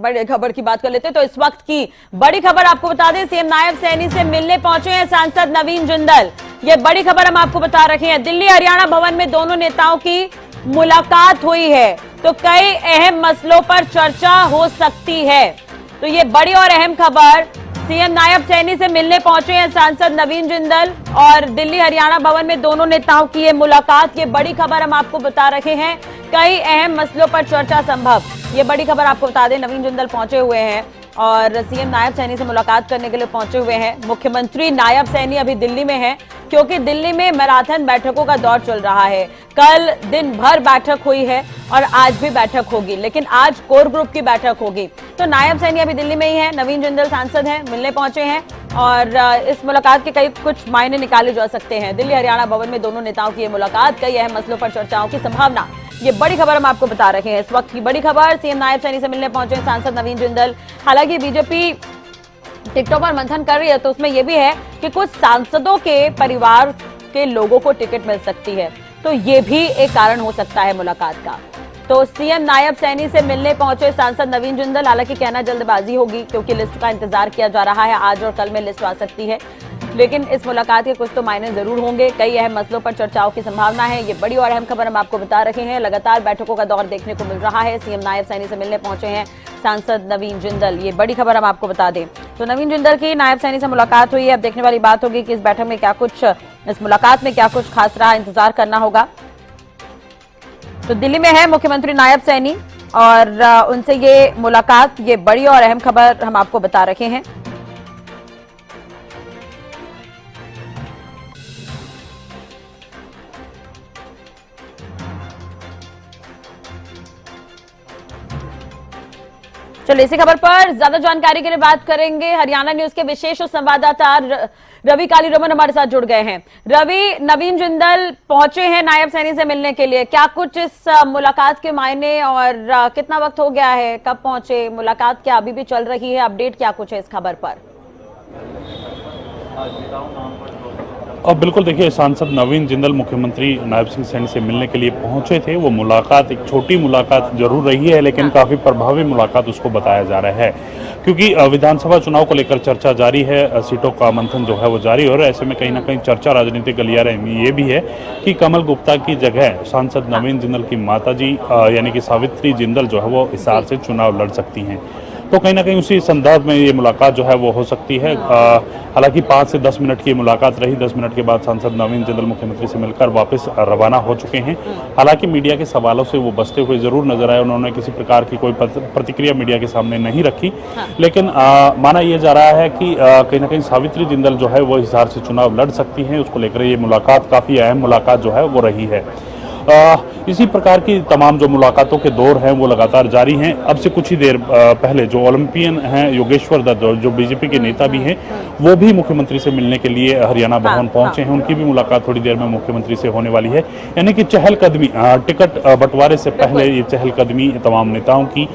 बड़ी खबर की बात कर लेते हैं तो इस वक्त की बड़ी खबर आपको बता दें, सीएम नायब सैनी से मिलने पहुंचे हैं सांसद नवीन जिंदल। ये बड़ी खबर हम आपको बता रखे हैं। दिल्ली हरियाणा भवन में दोनों नेताओं की मुलाकात हुई है तो कई अहम मसलों पर चर्चा हो सकती है। तो ये बड़ी और अहम खबर, सीएम नायब सैनी से मिलने पहुंचे हैं सांसद नवीन जिंदल और दिल्ली हरियाणा भवन में दोनों नेताओं की ये मुलाकात। ये बड़ी खबर हम आपको बता रहे हैं, कई अहम मसलों पर चर्चा संभव। ये बड़ी खबर आपको बता दें, नवीन जिंदल पहुंचे हुए हैं और सीएम नायब सैनी से मुलाकात करने के लिए पहुंचे हुए हैं। मुख्यमंत्री नायब सैनी अभी दिल्ली में हैं क्योंकि दिल्ली में मैराथन बैठकों का दौर चल रहा है। कल दिन भर बैठक हुई है और आज भी बैठक होगी, लेकिन आज कोर ग्रुप की बैठक होगी। तो नायब सैनी अभी दिल्ली में ही है, नवीन जिंदल सांसद हैं, मिलने पहुंचे हैं और इस मुलाकात के कई कुछ मायने निकाले जा सकते हैं। दिल्ली हरियाणा भवन में दोनों नेताओं की मुलाकात, कई अहम मसलों पर चर्चाओं की संभावना। ये बड़ी खबर हम आपको बता रहे हैं। इस वक्त की बड़ी खबर, सीएम नायब सैनी से मिलने पहुंचे सांसद नवीन जिंदल। हालांकि बीजेपी टिकटों पर मंथन कर रही है तो उसमें यह भी है कि कुछ सांसदों के परिवार के लोगों को टिकट मिल सकती है, तो ये भी एक कारण हो सकता है मुलाकात का। तो सीएम नायब सैनी से मिलने पहुंचे सांसद नवीन जिंदल। हालांकि कहना जल्दबाजी होगी क्योंकि लिस्ट का इंतजार किया जा रहा है, आज और कल में लिस्ट आ सकती है, लेकिन इस मुलाकात के कुछ तो मायने जरूर होंगे। कई अहम मसलों पर चर्चाओं की संभावना है। ये बड़ी और अहम खबर हम आपको बता रहे हैं। लगातार बैठकों का दौर देखने को मिल रहा है। सीएम नायब सैनी से मिलने पहुंचे हैं सांसद नवीन जिंदल। ये बड़ी खबर हम आपको बता दें। तो नवीन जिंदल की नायब सैनी से मुलाकात हुई है। अब देखने वाली बात होगी कि इस बैठक में क्या कुछ, इस मुलाकात में क्या कुछ खास रहा, इंतजार करना होगा। तो दिल्ली में है मुख्यमंत्री नायब सैनी और उनसे ये मुलाकात, ये बड़ी और अहम खबर हम आपको बता रहे हैं। चलिए इसी खबर पर ज्यादा जानकारी के लिए बात करेंगे। हरियाणा न्यूज के विशेष संवाददाता रवि कालीरोमन हमारे साथ जुड़ गए हैं। रवि, नवीन जिंदल पहुंचे हैं नायब सैनी से मिलने के लिए, क्या कुछ इस मुलाकात के मायने और कितना वक्त हो गया है, कब पहुंचे, मुलाकात क्या अभी भी चल रही है, अपडेट क्या कुछ है इस खबर पर? अब बिल्कुल देखिए, सांसद नवीन जिंदल मुख्यमंत्री नायब सिंह सैनी से मिलने के लिए पहुंचे थे। वो मुलाकात एक छोटी मुलाकात जरूर रही है, लेकिन काफ़ी प्रभावी मुलाकात उसको बताया जा रहा है क्योंकि विधानसभा चुनाव को लेकर चर्चा जारी है, सीटों का मंथन जो है वो जारी हो रहा है। ऐसे में कहीं ना कहीं चर्चा राजनीतिक गलियारे में ये भी है कि कमल गुप्ता की जगह सांसद नवीन जिंदल की माताजी यानी कि सावित्री जिंदल जो है वो हिसार से चुनाव लड़ सकती हैं। तो कहीं ना कहीं उसी संदर्भ में ये मुलाकात जो है वो हो सकती है। हालांकि 5 से 10 मिनट की मुलाकात रही। 10 मिनट के बाद सांसद नवीन जिंदल मुख्यमंत्री से मिलकर वापस रवाना हो चुके हैं। हालांकि मीडिया के सवालों से वो बचते हुए जरूर नजर आए। उन्होंने किसी प्रकार की कोई प्रतिक्रिया मीडिया के सामने नहीं रखी। लेकिन माना यह जा रहा है कि कहीं ना कहीं सावित्री जिंदल जो है वो हिसार से चुनाव लड़ सकती हैं। उसको लेकर ये मुलाकात काफ़ी अहम मुलाकात जो है वो रही है। इसी प्रकार की तमाम जो मुलाकातों के दौर हैं वो लगातार जारी हैं। अब से कुछ ही देर पहले जो ओलंपियन हैं योगेश्वर दत्त, जो बीजेपी के नेता भी हैं, वो भी मुख्यमंत्री से मिलने के लिए हरियाणा भवन पहुंचे हैं। उनकी भी मुलाकात थोड़ी देर में मुख्यमंत्री से होने वाली है। यानी कि चहलकदमी, टिकट बंटवारे से पहले ये चहलकदमी तमाम नेताओं की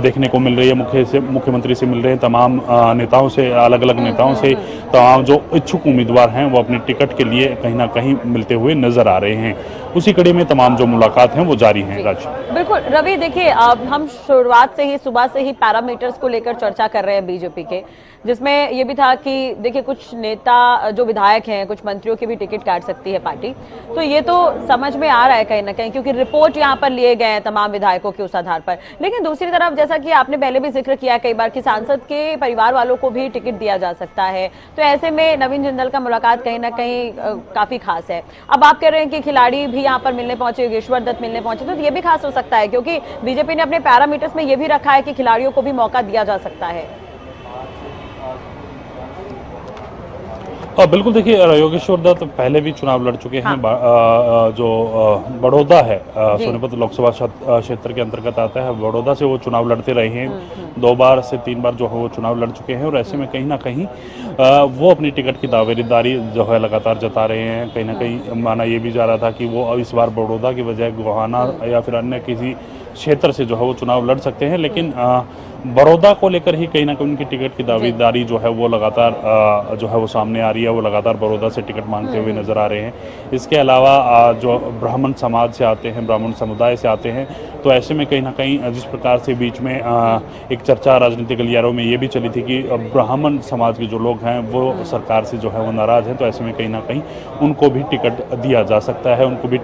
देखने को मिल रही है। मुख्यमंत्री से मिल रहे हैं तमाम नेताओं से, अलग अलग नेताओं से तमाम जो इच्छुक उम्मीदवार हैं वो अपने टिकट के लिए कहीं ना कहीं मिलते हुए नजर आ रहे हैं। उसी कड़ी में तमाम जो मुलाकात हैं वो जारी हैं। राज, बिल्कुल रवि, देखिए हम शुरुआत से ही, सुबह से ही पैरामीटर्स को लेकर चर्चा कर रहे हैं बीजेपी के, जिसमें ये भी था कि देखिए कुछ नेता जो विधायक हैं, कुछ मंत्रियों की भी टिकट काट सकती है पार्टी। तो ये तो समझ में आ रहा है कहीं ना कहीं, क्योंकि रिपोर्ट यहाँ पर लिए गए हैं तमाम विधायकों के उस आधार पर। लेकिन दूसरी तरफ, जैसा कि आपने पहले भी जिक्र किया कई बार कि सांसद के परिवार वालों को भी टिकट दिया जा सकता है। तो ऐसे में नवीन जिंदल का मुलाकात कहीं ना कहीं काफी खास है। अब आप कह रहे हैं कि खिलाड़ी भी यहाँ पर मिलने पहुंचे, योगेश्वर दत्त मिलने पहुंचे, तो ये भी खास हो सकता है क्योंकि बीजेपी ने अपने पैरामीटर्स में ये भी रखा है कि खिलाड़ियों को भी मौका दिया जा सकता है। बिल्कुल देखिए, योगेश्वर दत्त पहले भी चुनाव लड़ चुके हैं। जो बड़ौदा है, सोनीपत लोकसभा क्षेत्र के अंतर्गत आता है, बड़ौदा से वो चुनाव लड़ते रहे हैं। 2 बार से 3 बार जो है वो चुनाव लड़ चुके हैं और ऐसे में कहीं ना कहीं वो अपनी टिकट की दावेदारी जो है लगातार जता रहे हैं। कहीं ना कहीं माना ये भी जा रहा था कि वो इस बार बड़ौदा की बजाय गोहाना या फिर अन्य किसी क्षेत्र से जो है वो चुनाव लड़ सकते हैं। लेकिन बड़ौदा को लेकर ही कहीं ना कहीं उनकी टिकट की दावेदारी जो है वो लगातार जो है वो सामने आ रही है। वो लगातार बड़ौदा से टिकट मांगते हुए नजर आ रहे हैं। इसके अलावा जो ब्राह्मण समाज से आते हैं, ब्राह्मण समुदाय से आते हैं, तो ऐसे में कहीं ना कहीं जिस प्रकार से बीच में एक चर्चा राजनीतिक गलियारों में ये भी चली थी कि ब्राह्मण समाज के जो लोग हैं वो सरकार से जो है वो नाराज हैं, तो ऐसे में कहीं ना कहीं उनको भी टिकट दिया जा सकता है। उनकी भी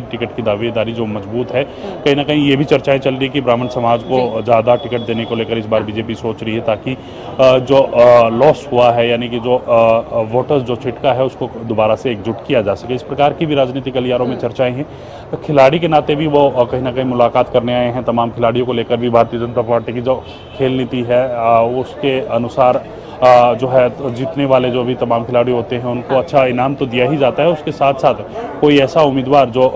टिकट की दावेदारी जो मजबूत है। कहीं ना कहीं ये भी चर्चाएं चल रही कि ब्राह्मण समाज को ज़्यादा टिकट देने को लेकर इस बार बीजेपी सोच रही है, ताकि जो लॉस हुआ है, यानी कि जो वोटर्स जो छिटका है उसको दोबारा से एकजुट किया जा सके। इस प्रकार की भी राजनीतिक गलियारों में चर्चाएं हैं। खिलाड़ी के नाते भी वो कहीं ना कहीं मुलाकात करने आए हैं। तमाम खिलाड़ियों को लेकर भी भारतीय जनता पार्टी की जो खेल नीति है उसके अनुसार जो है तो जीतने वाले जो भी तमाम खिलाड़ी होते हैं उनको अच्छा इनाम तो दिया ही जाता है। उसके साथ साथ कोई ऐसा उम्मीदवार जो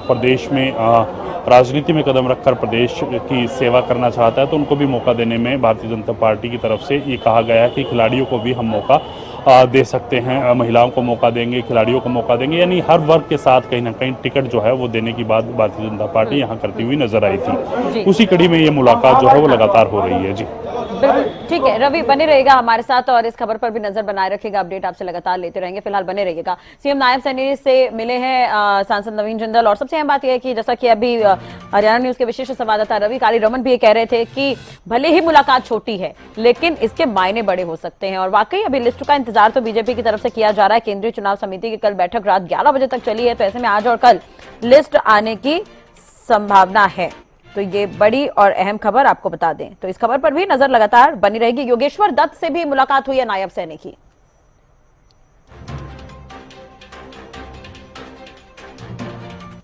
प्रदेश में राजनीति में कदम रखकर प्रदेश की सेवा करना चाहता है तो उनको भी मौका देने में भारतीय जनता पार्टी की तरफ से ये कहा गया है कि खिलाड़ियों को भी हम मौका दे सकते हैं। महिलाओं को मौका देंगे, खिलाड़ियों को मौका देंगे, यानी हर वर्ग के साथ कहीं ना कहीं टिकट जो है वो देने की बात भारतीय जनता पार्टी यहाँ करती हुई नजर आई थी। उसी कड़ी में ये मुलाकात जो है वो लगातार हो रही है। जी बिल्कुल ठीक है, रवि बने रहेगा हमारे साथ और इस खबर पर भी नजर बनाए रखेगा। अपडेट आपसे लगातार लेते रहेंगे। फिलहाल बने रहिएगा। सीएम नायब सैनी से मिले हैं सांसद नवीन जिंदल, और सबसे अहम बात यह है कि जैसा कि अभी हरियाणा न्यूज के विशेष संवाददाता रवि कालीरमन भी ये कह रहे थे कि भले ही मुलाकात छोटी है लेकिन इसके मायने बड़े हो सकते हैं। और वाकई अभी लिस्ट का इंतजार तो बीजेपी की तरफ से किया जा रहा है। केंद्रीय चुनाव समिति की कल बैठक रात 11 बजे तक चली है, तो ऐसे में आज और कल लिस्ट आने की संभावना है। तो ये बड़ी और अहम खबर आपको बता दें, तो इस खबर पर भी नजर लगातार बनी रहेगी। योगेश्वर दत्त से भी मुलाकात हुई है नायब सैनी की।